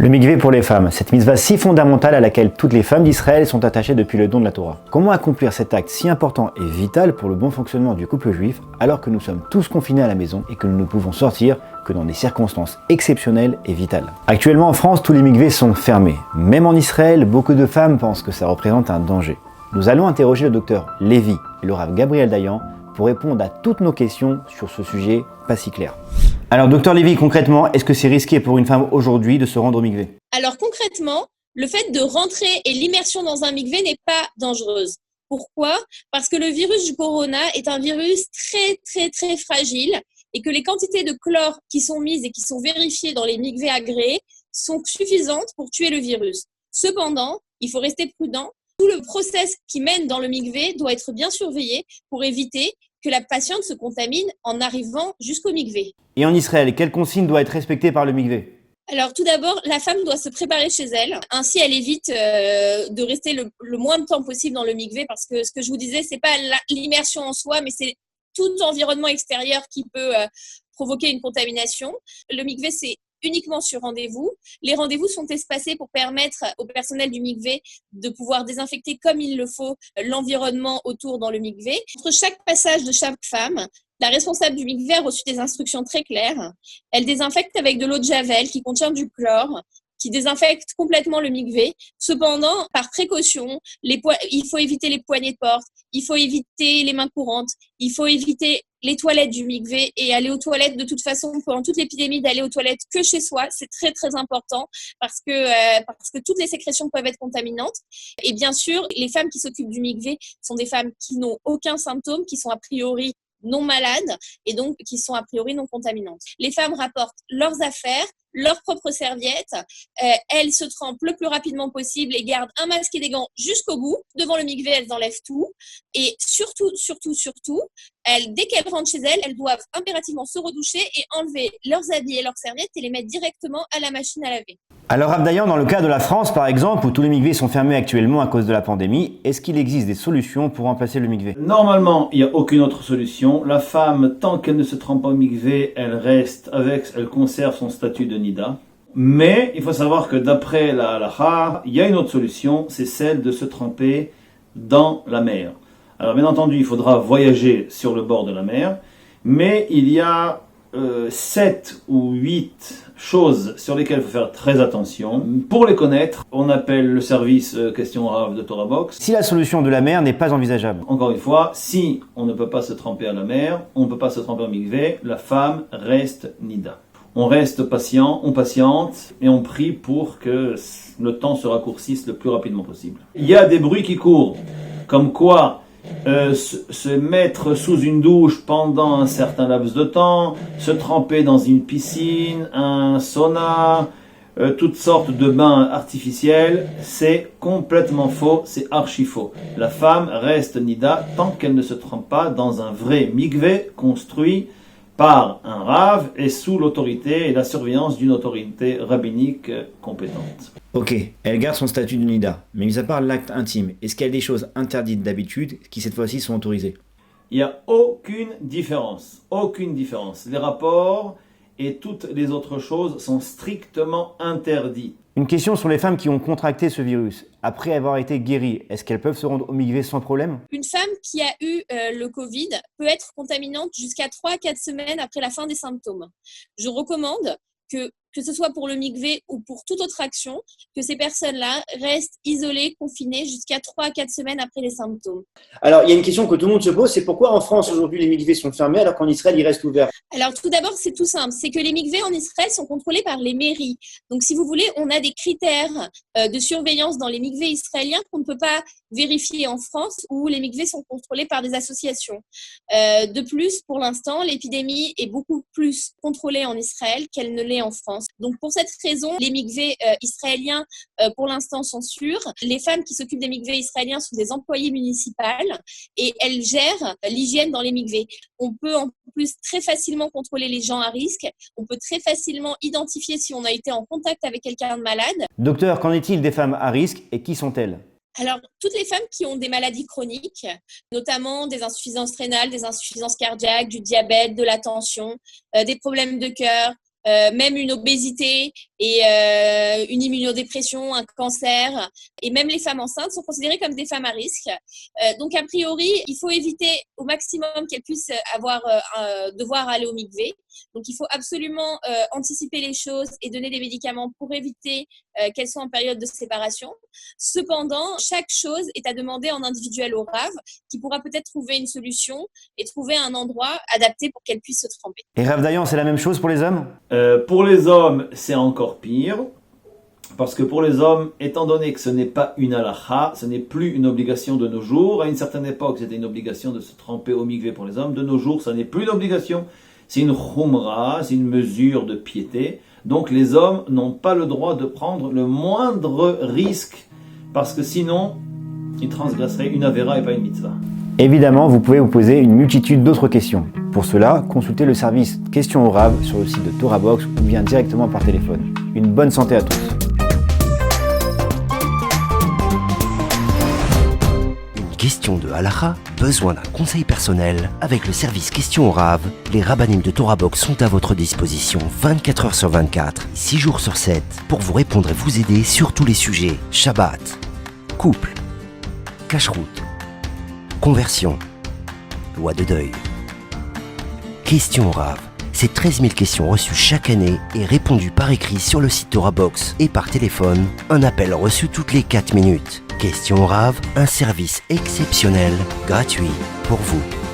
Le mikvé pour les femmes, cette mitzvah si fondamentale à laquelle toutes les femmes d'Israël sont attachées depuis le don de la Torah. Comment accomplir cet acte si important et vital pour le bon fonctionnement du couple juif alors que nous sommes tous confinés à la maison et que nous ne pouvons sortir que dans des circonstances exceptionnelles et vitales? Actuellement en France, tous les mikvés sont fermés. Même en Israël, beaucoup de femmes pensent que ça représente un danger. Nous allons interroger le docteur Lévi et le rav Gabriel Dayan pour répondre à toutes nos questions sur ce sujet pas si clair. Alors, docteur Lévi, concrètement, est-ce que c'est risqué pour une femme aujourd'hui de se rendre au mikvé? Alors concrètement, le fait de rentrer et l'immersion dans un mikvé n'est pas dangereuse. Pourquoi? Parce que le virus du corona est un virus très fragile et que les quantités de chlore qui sont mises et qui sont vérifiées dans les mikvés agréés sont suffisantes pour tuer le virus. Cependant, il faut rester prudent. Tout le process qui mène dans le mikvé doit être bien surveillé pour éviter que la patiente se contamine en arrivant jusqu'au mikvé. Et en Israël, quelle consigne doit être respectée par le mikvé? Alors tout d'abord, la femme doit se préparer chez elle. Ainsi, elle évite de rester le moins de temps possible dans le mikvé parce que ce que je vous disais, c'est pas l'immersion en soi, mais c'est tout environnement extérieur qui peut provoquer une contamination. Le mikvé, c'est uniquement sur rendez-vous. Les rendez-vous sont espacés pour permettre au personnel du mikvé de pouvoir désinfecter comme il le faut l'environnement autour dans le mikvé. Entre chaque passage de chaque femme, la responsable du mikvé a reçu des instructions très claires. Elle désinfecte avec de l'eau de javel qui contient du chlore, qui désinfecte complètement le mikvé. Cependant, par précaution, il faut éviter les poignées de porte, il faut éviter les mains courantes, il faut éviter les toilettes du mikvé et aller aux toilettes de toute façon pendant toute l'épidémie d'aller aux toilettes que chez soi, c'est très important parce que toutes les sécrétions peuvent être contaminantes. Et bien sûr, les femmes qui s'occupent du mikvé sont des femmes qui n'ont aucun symptôme, qui sont a priori non malades et donc qui sont a priori non contaminantes. Les femmes rapportent leurs affaires, leurs propres serviettes, elles se trempent le plus rapidement possible et gardent un masque et des gants jusqu'au bout. Devant le mikvé, elles enlèvent tout et surtout, dès qu'elles rentrent chez elles, elles doivent impérativement se redoucher et enlever leurs habits et leurs serviettes et les mettre directement à la machine à laver. Alors, rav Dayan, dans le cas de la France, par exemple, où tous les mikvés sont fermés actuellement à cause de la pandémie, est-ce qu'il existe des solutions pour remplacer le mikvé? Normalement, il n'y a aucune autre solution. La femme, tant qu'elle ne se trempe pas au mikvé, elle conserve son statut de nida. Mais il faut savoir que d'après la halakha, il y a une autre solution, c'est celle de se tremper dans la mer. Alors bien entendu, il faudra voyager sur le bord de la mer, mais il y a 7 ou 8 choses sur lesquelles il faut faire très attention. Pour les connaître, on appelle le service question Rav de Torah Box. Si la solution de la mer n'est pas envisageable? Encore une fois, si on ne peut pas se tremper à la mer, on ne peut pas se tremper au mikvé, la femme reste nida. On reste patient, on patiente et on prie pour que le temps se raccourcisse le plus rapidement possible. Il y a des bruits qui courent, comme quoi se mettre sous une douche pendant un certain laps de temps, se tremper dans une piscine, un sauna, toutes sortes de bains artificiels, c'est complètement faux, c'est archi faux. La femme reste nida tant qu'elle ne se trempe pas dans un vrai mikvé construit par un rav et sous l'autorité et la surveillance d'une autorité rabbinique compétente. Ok, elle garde son statut de nida, mais mis à part l'acte intime, est-ce qu'il y a des choses interdites d'habitude qui cette fois-ci sont autorisées? Il n'y a aucune différence. Les rapports et toutes les autres choses sont strictement interdits. Une question sur les femmes qui ont contracté ce virus. Après avoir été guéries, est-ce qu'elles peuvent se rendre au mikvé sans problème? Une femme qui a eu le Covid peut être contaminante jusqu'à 3 à 4 semaines après la fin des symptômes. Je recommande que ce soit pour le mikvé ou pour toute autre action, que ces personnes-là restent isolées, confinées jusqu'à 3 à 4 semaines après les symptômes. Alors, il y a une question que tout le monde se pose, c'est pourquoi en France aujourd'hui les mikvés sont fermés alors qu'en Israël ils restent ouverts? Alors tout d'abord, c'est tout simple, c'est que les mikvés en Israël sont contrôlés par les mairies. Donc si vous voulez, on a des critères de surveillance dans les mikvés israéliens qu'on ne peut pas vérifier en France où les mikvés sont contrôlés par des associations. De plus, pour l'instant, l'épidémie est beaucoup plus contrôlée en Israël qu'elle ne l'est en France. Donc pour cette raison, les mikvés israéliens pour l'instant sont sûrs. Les femmes qui s'occupent des mikvés israéliens sont des employées municipales et elles gèrent l'hygiène dans les mikvés. On peut en plus très facilement contrôler les gens à risque. On peut très facilement identifier si on a été en contact avec quelqu'un de malade. Docteur, qu'en est-il des femmes à risque et qui sont-elles? Alors, toutes les femmes qui ont des maladies chroniques, notamment des insuffisances rénales, des insuffisances cardiaques, du diabète, de la tension, des problèmes de cœur, même une obésité et une immunodépression, un cancer, et même les femmes enceintes sont considérées comme des femmes à risque. Donc, a priori, il faut éviter au maximum qu'elles puissent devoir aller au mikvé. Donc, il faut absolument anticiper les choses et donner des médicaments pour éviter qu'elles soient en période de séparation. Cependant, chaque chose est à demander en individuel au Rav, qui pourra peut-être trouver une solution et trouver un endroit adapté pour qu'elles puissent se tremper. Et Rav Dayan, c'est la même chose pour les hommes? Pour les hommes, c'est encore pire. Parce que pour les hommes, étant donné que ce n'est pas une halakha, ce n'est plus une obligation de nos jours. À une certaine époque, c'était une obligation de se tremper au mikvé pour les hommes. De nos jours, ça n'est plus une obligation. C'est une khumra, c'est une mesure de piété. Donc les hommes n'ont pas le droit de prendre le moindre risque, parce que sinon, ils transgresseraient une avéra et pas une mitzvah. Évidemment, vous pouvez vous poser une multitude d'autres questions. Pour cela, consultez le service Questions au Rav sur le site de Torah Box ou bien directement par téléphone. Une bonne santé à tous. Question de halakha, besoin d'un conseil personnel? Avec le service Questions au Rav, les rabbinim de Torah Box sont à votre disposition 24 heures sur 24, 6 jours sur 7, pour vous répondre et vous aider sur tous les sujets. Shabbat, couple, cacheroute, conversion, loi de deuil. Questions au Rav, c'est 13 000 questions reçues chaque année et répondues par écrit sur le site Torah Box et par téléphone, un appel reçu toutes les 4 minutes. Questions au Rav, un service exceptionnel, gratuit pour vous.